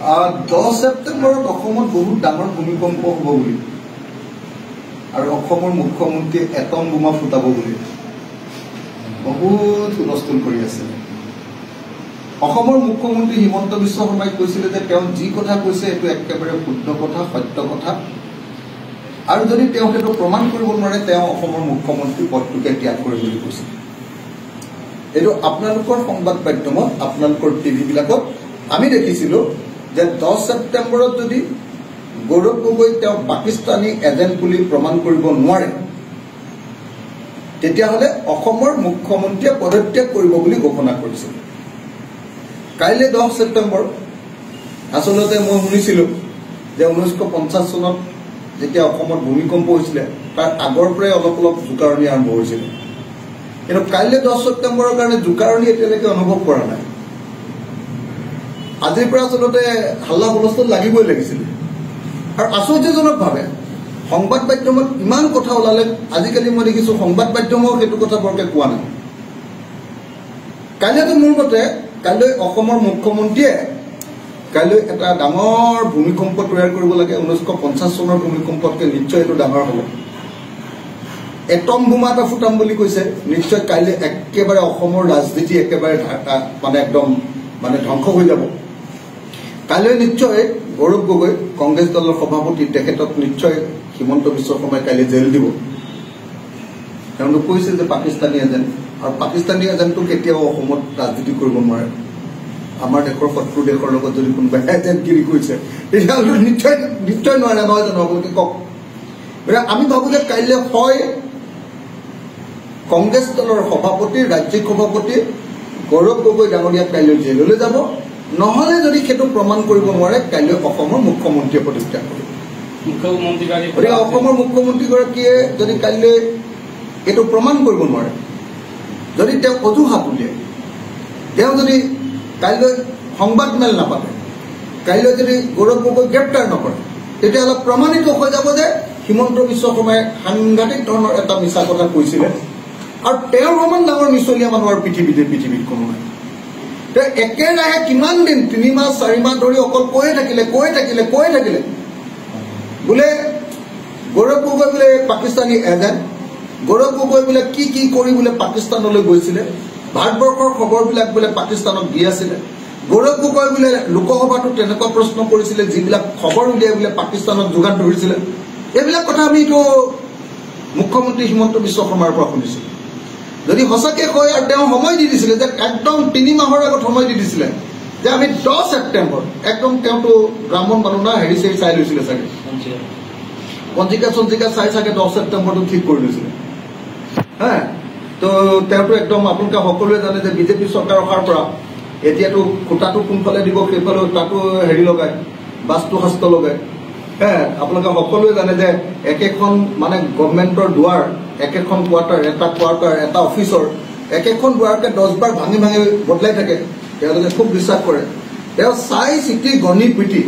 10 ছেপ্টেম্বৰত অসমত বহুত ডাঙৰ ভূমিকম্প হ'ব বুলি আৰু অসমৰ মুখ্যমন্ত্ৰীয়ে এটম বোমা ফুটাব বুলি বহুত হুলস্থুল কৰি আছে। অসমৰ মুখ্যমন্ত্ৰী হিমন্ত বিশ্ব শৰ্মাই কৈছিলে যে তেওঁ যি কথা কৈছে এইটো একেবাৰে শুদ্ধ কথা, সত্য কথা, আৰু যদি তেওঁ সেইটো প্ৰমাণ কৰিব নোৱাৰে তেওঁ অসমৰ মুখ্যমন্ত্ৰী পদটোকে ত্যাগ কৰিব বুলি কৈছে। এইটো আপোনালোকৰ সংবাদ মাধ্যমত, আপোনালোকৰ টিভিবিলাকত আমি দেখিছিলোঁ যে 10 ছেপ্টেম্বৰত যদি গৌৰৱ গগৈ তেওঁ পাকিস্তানী এজেণ্ট বুলি প্ৰমাণ কৰিব নোৱাৰে তেতিয়াহ'লে অসমৰ মুখ্যমন্ত্ৰীয়ে পদত্যাগ কৰিব বুলি ঘোষণা কৰিছিল। কাইলৈ 10 ছেপ্টেম্বৰ, আচলতে মই শুনিছিলোঁ যে 1950 চনত যেতিয়া অসমত ভূমিকম্প হৈছিলে তাৰ আগৰ পৰাই অলপ অলপ জোকাৰণি আৰম্ভ হৈছিলে, কিন্তু কাইলৈ 10 ছেপ্টেম্বৰৰ কাৰণে জোকাৰণি এতিয়ালৈকে অনুভৱ কৰা নাই। আজিৰ পৰা আচলতে হাল্লা হুলস্থুল লাগিবই লাগিছিলে। আৰু আশ্চৰ্যজনকভাৱে সংবাদ মাধ্যমত ইমান কথা ওলালে, আজিকালি মই দেখিছোঁ সংবাদ মাধ্যমেও সেইটো কথা বৰকৈ কোৱা নাই। কাইলৈতো মোৰ মতে কাইলৈ অসমৰ মুখ্যমন্ত্ৰীয়ে কাইলৈ এটা ডাঙৰ ভূমিকম্প তৈয়াৰ কৰিব লাগে। 1950 চনৰ ভূমিকম্পতকৈ নিশ্চয় এইটো ডাঙৰ হ'ব। এটম বোমা এটা ফুটাম বুলি কৈছে, নিশ্চয় কাইলৈ একেবাৰে অসমৰ ৰাজনীতি একেবাৰে একদম ধ্বংস হৈ যাব। কাইলৈ নিশ্চয় গৌৰৱ গগৈ কংগ্ৰেছ দলৰ সভাপতি, তেখেতক নিশ্চয় হিমন্ত বিশ্ব শৰ্মাই কাইলৈ জেল দিব। তেওঁলোকে কৈছে যে পাকিস্তানী এজেণ্ট, আৰু পাকিস্তানী এজেণ্টটো কেতিয়াও অসমত ৰাজনীতি কৰিব নোৱাৰে। আমাৰ দেশৰ শত্ৰু দেশৰ লগত যদি কোনোবাই এজেণ্টগিৰি কৰিছে তেতিয়াহ'লে নিশ্চয় নোৱাৰে, নহয় জানো? আপোনালোকে কওক। আমি ভাবোঁ যে কাইলৈ হয় কংগ্ৰেছ দলৰ সভাপতি, ৰাজ্যিক সভাপতি গৌৰৱ গগৈ ডাঙৰীয়া কাইলৈ জেললৈ যাব, নহ'লে যদি সেইটো প্ৰমাণ কৰিব নোৱাৰে কাইলৈ অসমৰ মুখ্যমন্ত্ৰীয়ে পদত্যাগ কৰিব। গতিকে অসমৰ মুখ্যমন্ত্ৰীগৰাকীয়ে যদি কাইলৈ এইটো প্ৰমাণ কৰিব নোৱাৰে, যদি তেওঁ অজুহাত উলিয়ায়, তেওঁ যদি কাইলৈ সংবাদ মেল নাপাতে, কাইলৈ যদি গৌৰৱ গগৈ গ্ৰেপ্তাৰ নকৰে, তেতিয়াহ'লে প্ৰমাণিত হৈ যাব যে হিমন্ত বিশ্ব শৰ্মাই সাংঘাতিক ধৰণৰ এটা মিছা কথা কৈছিলে, আৰু তেওঁৰ সমান ডাঙৰ মিছলীয়া মানুহ আৰু পৃথিৱীত কোনো নাই। তেওঁ একেৰাহে কিমান দিন 3 মাহ 4 মাহ ধৰি অকল কৈয়ে থাকিলে বোলে গৌৰৱ গগৈ বোলে পাকিস্তানী এজেণ্ট, গৌৰৱ গগৈ বোলে কি কি কৰি বোলে পাকিস্তানলৈ গৈছিলে, ভাৰতবৰ্ষৰ খবৰবিলাক বোলে পাকিস্তানক দি আছিলে, গৌৰৱ গগৈ বোলে লোকসভাতো তেনেকুৱা প্ৰশ্ন কৰিছিলে যিবিলাক খবৰ উলিয়াই বোলে পাকিস্তানক যোগান ধৰিছিলে। এইবিলাক কথা আমিতো মুখ্যমন্ত্ৰী হিমন্ত বিশ্ব শৰ্মাৰ পৰা শুনিছোঁ। যদি সঁচাকৈ কয়, আৰু তেওঁ সময় দি দিছিলে যে একদম 3 মাহৰ আগত সময় দি দিছিলে যে আমি 10 ছেপ্টেম্বৰ একদম, তেওঁতো ব্ৰাহ্মণ মানুহ না, হেৰি চেৰি চাই লৈছিলে চাগে, পঞ্জিকা চাই চাগে 10 ছেপ্টেম্বৰটো ঠিক কৰি লৈছিলে। হা, তো তেওঁতো একদম আপোনালোকে সকলোৱে জানে যে বিজেপি চৰকাৰ অহাৰ পৰা এতিয়াতো খুটাটো কোনফালে দিব সেইফালে তাতো হেৰি লগায়, বাস্তু শাস্ত্ৰ লগায়। আপোনালোকে সকলোৱে জানে যে একেখন গভৰ্ণমেণ্টৰ দুৱাৰ, একেখন কোৱাৰ্টাৰ, এটা অফিচৰ একেখন দুৱাৰকে 10 বাৰ ভাঙি বদলাই থাকে। তেওঁলোকে খুব বিশ্বাস কৰে। তেওঁ চাই চিটি গণি পিটি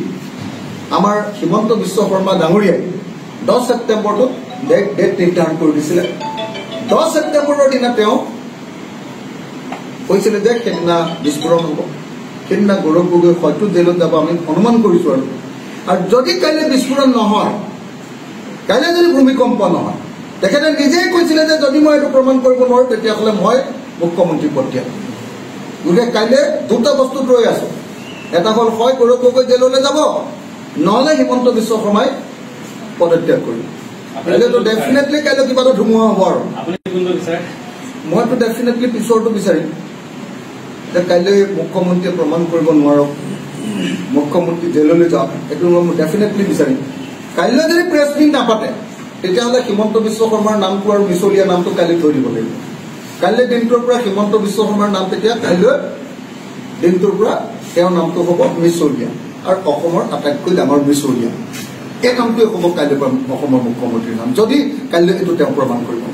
আমাৰ হিমন্ত বিশ্ব শৰ্মা ডাঙৰীয়াই 10 ছেপ্টেম্বৰটোত ডেট নিৰ্ধাৰণ কৰি দিছিলে। 10 ছেপ্টেম্বৰৰ দিনা তেওঁ কৈছিলে যে সেইদিনা বিস্ফোৰণ হ'ব, সেইদিনা গৌৰৱ গগৈ হয়তো জেলত যাব, আমি অনুমান কৰিছোঁ। আৰু যদি কাইলৈ বিস্ফোৰণ নহয়, কাইলৈ যদি ভূমিকম্প নহয়, তেখেতে নিজেই কৈছিলে যে যদি মই এইটো প্ৰমাণ কৰিব নোৱাৰো তেতিয়াহ'লে মই মুখ্যমন্ত্ৰী পদ ত্যাগ কৰিম। গতিকে কাইলৈ 2টা বস্তুত ৰৈ আছো, এটা হ'ল হয় গৌৰৱ গগৈ জেললৈ যাব, নহ'লে হিমন্ত বিশ্ব শৰ্মাই পদত্যাগ কৰিম। কাইলৈতো ডেফিনেটলি কাইলৈ কিবা এটা ধুমুহা হ'ব। আৰু মইতো ডেফিনেটলি পিছৰটো বিচাৰিম যে কাইলৈ মুখ্যমন্ত্ৰীয়ে প্ৰমাণ কৰিব নোৱাৰক, মুখ্যমন্ত্ৰী জেললৈ যাওক, এইটো মই ডেফিনেটলি বিচাৰিম। কাইলৈ যদি প্ৰেছ মিট নাপাতে তেতিয়াহ'লে হিমন্ত বিশ্ব শৰ্মাৰ নামটো আৰু মিছলীয়া নামটো কাইলৈ থৈ দিব লাগিব। কাইলৈ দিনটোৰ পৰা হিমন্ত বিশ্ব শৰ্মাৰ নাম, তেতিয়া কাইলৈ দিনটোৰ পৰা তেওঁৰ নামটো হ'ব মিছলীয়া, আৰু অসমৰ আটাইতকৈ ডাঙৰ মিছলীয়া। এই নামটোৱে হ'ব কাইলৈ পৰা অসমৰ মুখ্যমন্ত্ৰীৰ নাম, যদি কাইলৈ এইটো তেওঁ প্ৰমাণ কৰিব।